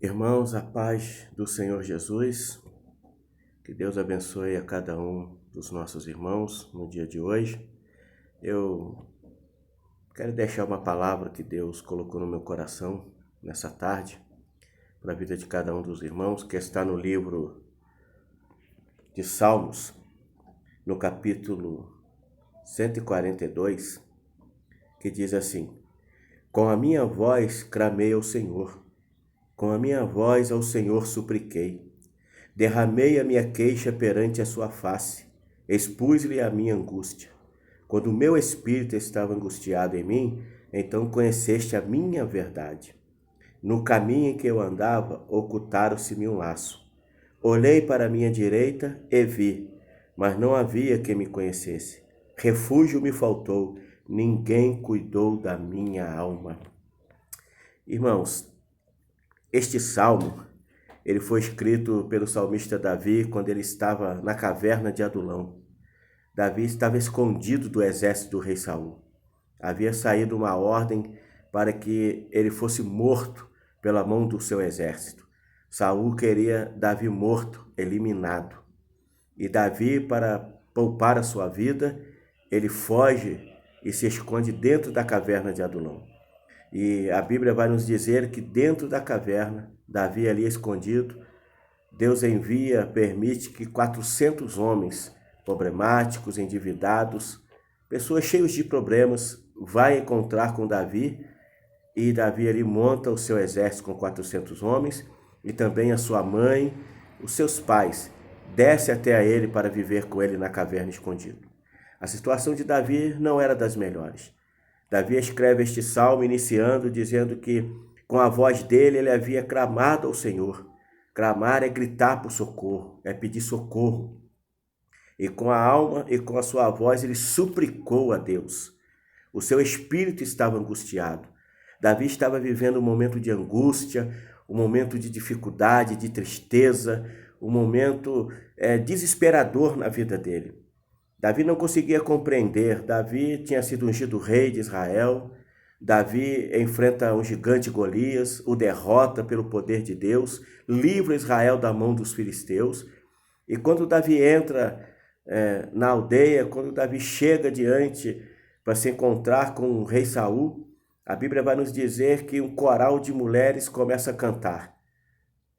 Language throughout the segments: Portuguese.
Irmãos, a paz do Senhor Jesus, que Deus abençoe a cada um dos nossos irmãos no dia de hoje. Eu quero deixar uma palavra que Deus colocou no meu coração nessa tarde, para a vida de cada um dos irmãos, que está no livro de Salmos, no capítulo 142, que diz assim: Com a minha voz clamei ao Senhor, com a minha voz ao Senhor supliquei. Derramei a minha queixa perante a sua face, expus-lhe a minha angústia. Quando o meu espírito estava angustiado em mim, então conheceste a minha verdade. No caminho em que eu andava, ocultaram-se-me um laço. Olhei para a minha direita e vi, mas não havia quem me conhecesse. Refúgio me faltou, ninguém cuidou da minha alma. Irmãos, este salmo ele foi escrito pelo salmista Davi quando ele estava na caverna de Adulão. Davi estava escondido do exército do rei Saul. Havia saído uma ordem para que ele fosse morto pela mão do seu exército. Saul queria Davi morto, eliminado. E Davi, para poupar a sua vida, ele foge e se esconde dentro da caverna de Adulão. E a Bíblia vai nos dizer que dentro da caverna, Davi ali escondido, Deus permite que 400 homens problemáticos, endividados, pessoas cheias de problemas, vá encontrar com Davi, e Davi ali monta o seu exército com 400 homens, e também a sua mãe, os seus pais, desce até a ele para viver com ele na caverna escondido. A situação de Davi não era das melhores. Davi escreve este salmo iniciando dizendo que com a voz dele ele havia clamado ao Senhor. Clamar é gritar por socorro, é pedir socorro. E com a alma e com a sua voz ele suplicou a Deus. O seu espírito estava angustiado. Davi estava vivendo um momento de angústia, um momento de dificuldade, de tristeza, um momento desesperador na vida dele. Davi não conseguia compreender. Davi tinha sido ungido rei de Israel. Davi enfrenta um gigante Golias, o derrota pelo poder de Deus, livra Israel da mão dos filisteus. E quando Davi entra na aldeia, quando Davi chega diante para se encontrar com o rei Saul, a Bíblia vai nos dizer que um coral de mulheres começa a cantar.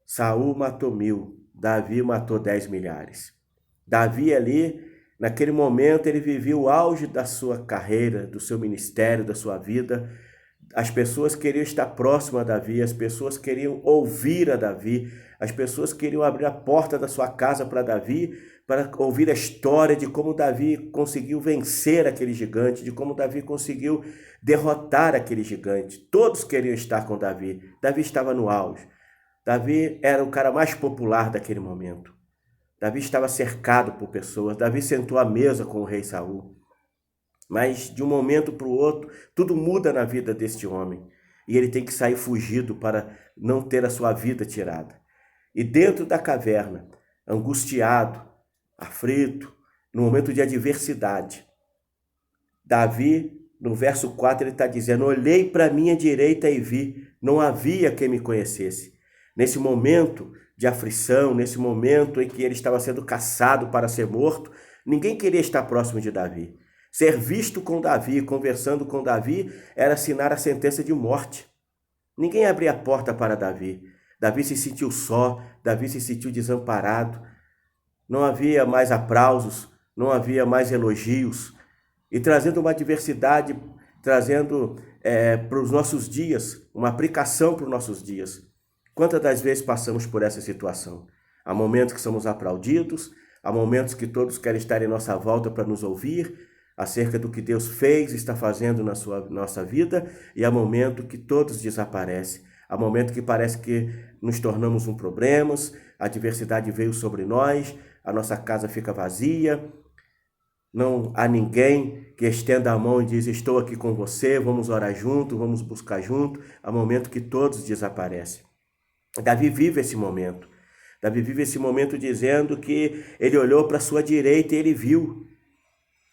Saul matou 1000, Davi matou 10 milhares. Davi ali, naquele momento, ele vivia o auge da sua carreira, do seu ministério, da sua vida. As pessoas queriam estar próximas a Davi, as pessoas queriam ouvir a Davi, as pessoas queriam abrir a porta da sua casa para Davi, para ouvir a história de como Davi conseguiu vencer aquele gigante, de como Davi conseguiu derrotar aquele gigante. Todos queriam estar com Davi. Davi estava no auge. Davi era o cara mais popular daquele momento. Davi estava cercado por pessoas. Davi sentou à mesa com o rei Saul. Mas de um momento para o outro, tudo muda na vida deste homem. E ele tem que sair fugido para não ter a sua vida tirada. E dentro da caverna, angustiado, aflito, no momento de adversidade, Davi, no verso 4, ele está dizendo: olhei para a minha direita e vi, não havia quem me conhecesse. Nesse momento de aflição, nesse momento em que ele estava sendo caçado para ser morto, ninguém queria estar próximo de Davi. Ser visto com Davi, conversando com Davi, era assinar a sentença de morte. Ninguém abria a porta para Davi. Davi se sentiu só, Davi se sentiu desamparado. Não havia mais aplausos, não havia mais elogios. E trazendo uma adversidade, trazendo para os nossos dias, uma aplicação para os nossos dias. Quantas das vezes passamos por essa situação? Há momentos que somos aplaudidos, há momentos que todos querem estar em nossa volta para nos ouvir acerca do que Deus fez e está fazendo na nossa vida, e há momento que todos desaparecem. Há momento que parece que nos tornamos um problema, a adversidade veio sobre nós, a nossa casa fica vazia, não há ninguém que estenda a mão e diz: estou aqui com você, vamos orar junto, vamos buscar junto. Há momento que todos desaparecem. Davi vive esse momento. Davi vive esse momento dizendo que ele olhou para a sua direita e ele viu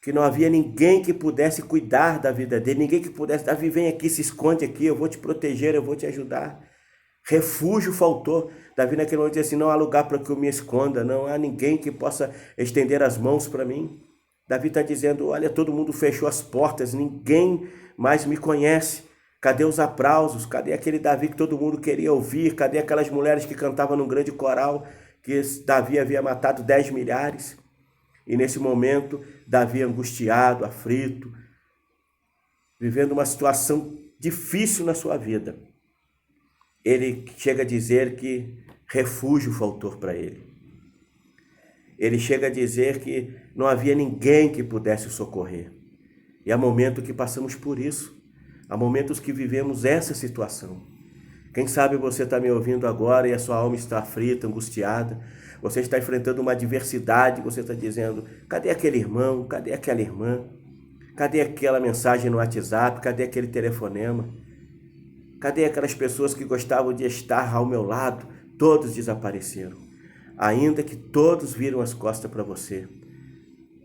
que não havia ninguém que pudesse cuidar da vida dele, ninguém que pudesse: Davi, vem aqui, se esconde aqui, eu vou te proteger, eu vou te ajudar. Refúgio faltou. Davi naquele momento disse assim, não há lugar para que eu me esconda, não há ninguém que possa estender as mãos para mim. Davi está dizendo, olha, todo mundo fechou as portas, ninguém mais me conhece. Cadê os aplausos? Cadê aquele Davi que todo mundo queria ouvir? Cadê aquelas mulheres que cantavam num grande coral que Davi havia matado 10 milhares? E nesse momento, Davi angustiado, aflito, vivendo uma situação difícil na sua vida, ele chega a dizer que refúgio faltou para ele. Ele chega a dizer que não havia ninguém que pudesse o socorrer. E há momentos que passamos por isso. Há momentos que vivemos essa situação. Quem sabe você está me ouvindo agora e a sua alma está aflita, angustiada. Você está enfrentando uma adversidade, você está dizendo, cadê aquele irmão? Cadê aquela irmã? Cadê aquela mensagem no WhatsApp? Cadê aquele telefonema? Cadê aquelas pessoas que gostavam de estar ao meu lado? Todos desapareceram. Ainda que todos viram as costas para você.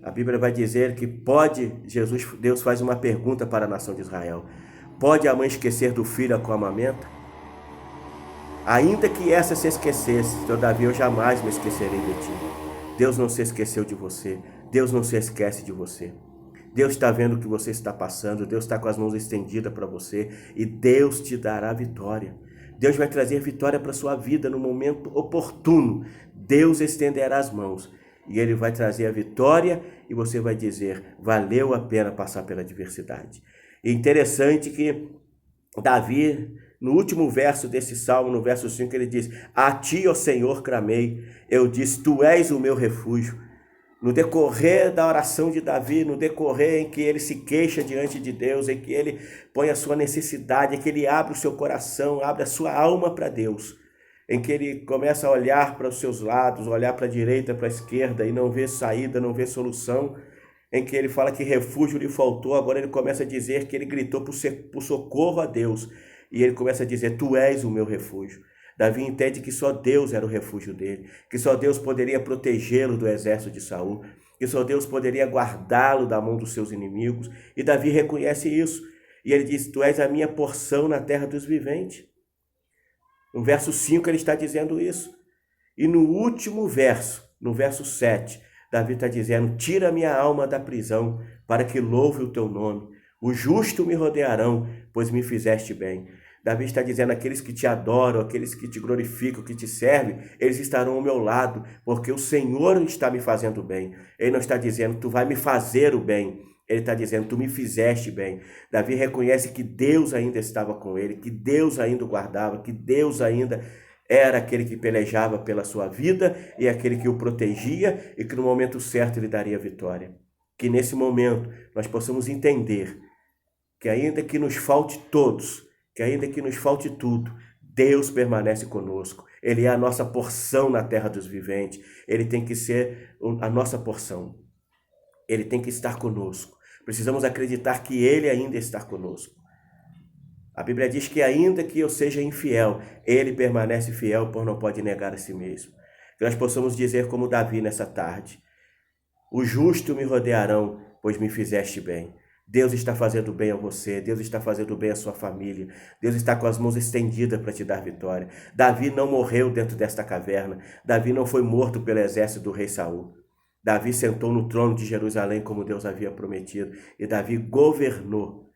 A Bíblia vai dizer que Deus faz uma pergunta para a nação de Israel. Pode a mãe esquecer do filho a qual amamenta? Ainda que essa se esquecesse, todavia eu jamais me esquecerei de ti. Deus não se esqueceu de você. Deus não se esquece de você. Deus está vendo o que você está passando, Deus está com as mãos estendidas para você e Deus te dará vitória. Deus vai trazer vitória para a sua vida no momento oportuno. Deus estenderá as mãos e Ele vai trazer a vitória e você vai dizer, valeu a pena passar pela adversidade. E interessante que Davi, no último verso desse salmo, no verso 5, ele diz, a ti, ó Senhor, clamei, eu disse, tu és o meu refúgio. No decorrer da oração de Davi, no decorrer em que ele se queixa diante de Deus, em que ele põe a sua necessidade, em que ele abre o seu coração, abre a sua alma para Deus, em que ele começa a olhar para os seus lados, olhar para a direita, para a esquerda e não vê saída, não vê solução, em que ele fala que refúgio lhe faltou, agora ele começa a dizer que ele gritou por socorro a Deus, e ele começa a dizer, tu és o meu refúgio. Davi entende que só Deus era o refúgio dele, que só Deus poderia protegê-lo do exército de Saul, que só Deus poderia guardá-lo da mão dos seus inimigos. E Davi reconhece isso. E ele diz, tu és a minha porção na terra dos viventes. No verso 5 ele está dizendo isso. E no último verso, no verso 7, Davi está dizendo, tira minha alma da prisão, para que louve o teu nome. Os justos me rodearão, pois me fizeste bem. Davi está dizendo, aqueles que te adoram, aqueles que te glorificam, que te servem, eles estarão ao meu lado, porque o Senhor está me fazendo bem. Ele não está dizendo, tu vai me fazer o bem. Ele está dizendo, tu me fizeste bem. Davi reconhece que Deus ainda estava com ele, que Deus ainda o guardava, que Deus ainda era aquele que pelejava pela sua vida e aquele que o protegia e que no momento certo ele daria vitória. Que nesse momento nós possamos entender que ainda que nos falte todos, que ainda que nos falte tudo, Deus permanece conosco. Ele é a nossa porção na terra dos viventes. Ele tem que ser a nossa porção. Ele tem que estar conosco. Precisamos acreditar que Ele ainda está conosco. A Bíblia diz que ainda que eu seja infiel, Ele permanece fiel, por não pode negar a si mesmo. Que nós possamos dizer como Davi nessa tarde, os justos me rodearão, pois me fizeste bem. Deus está fazendo bem a você, Deus está fazendo bem à sua família, Deus está com as mãos estendidas para te dar vitória. Davi não morreu dentro desta caverna, Davi não foi morto pelo exército do rei Saul. Davi sentou no trono de Jerusalém como Deus havia prometido, e Davi governou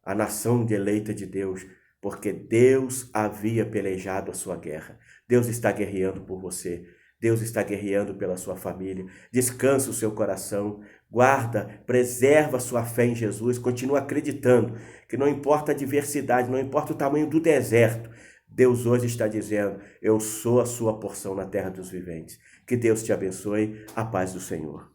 a nação eleita de Deus, porque Deus havia pelejado a sua guerra. Deus está guerreando por você. Deus está guerreando pela sua família. Descansa o seu coração, guarda, preserva a sua fé em Jesus, continua acreditando que não importa a adversidade, não importa o tamanho do deserto, Deus hoje está dizendo, eu sou a sua porção na terra dos viventes. Que Deus te abençoe, a paz do Senhor.